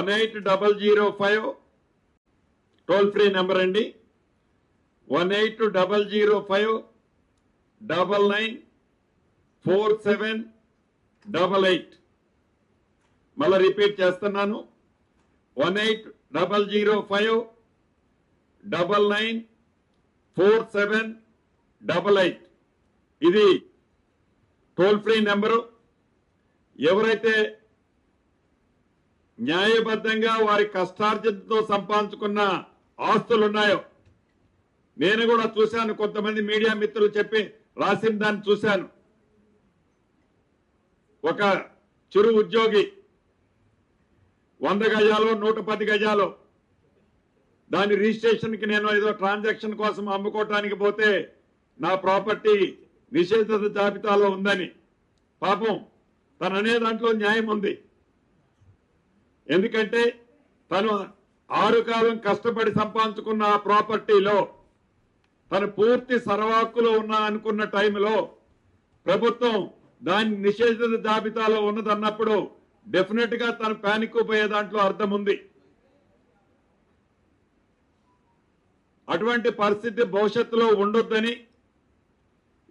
1800 toll free number అండి. 1800 994788. మళ్ళీ repeat చేస్తున్నాను, 1800 994788. ఇది టోల్ ఫ్రీ నెంబరు. ఎవరైతే న్యాయబద్ధంగా వారి కష్టార్జితంతో సంపాదించుకున్న ఆస్తులు ఉన్నాయో, నేను కూడా చూశాను, కొంతమంది మీడియా మిత్రులు చెప్పి రాసిన దాన్ని చూశాను. ఒక చిరు ఉద్యోగి 100 గజాలు 110 గజాలు దాని రిజిస్ట్రేషన్కి నేను ఏదో ట్రాన్సాక్షన్ కోసం అమ్ముకోవటానికి పోతే నా ప్రాపర్టీ నిషేధిత జాబితాలో ఉందని. పాపం తను అనే దాంట్లో న్యాయం ఉంది. ఎందుకంటే తను 6 కాలం కష్టపడి సంపాదించుకున్న ఆ ప్రాపర్టీలో తను పూర్తి సర్వాక్కులో ఉన్నా అనుకున్న టైంలో ప్రభుత్వం దాని నిషేధిత జాబితాలో ఉన్నదన్నప్పుడు డెఫినెట్ గా తను ప్యానిక్ పోయే దాంట్లో అర్థం ఉంది. అటువంటి పరిస్థితి భవిష్యత్తులో ఉండొద్దని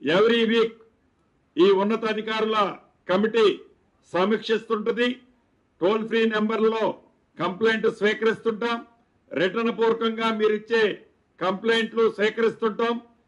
ఎవ్రీ వీక్ ఈ ఉన్నతాధికారుల కమిటీ సమీక్షిస్తుంటది. టోల్ ఫ్రీ నెంబర్లో కంప్లైంట్ స్వీకరిస్తుంటాం. రిటర్న్ పూర్వకంగా మీరిచ్చే కంప్లైంట్లు స్వీకరిస్తుంటాం.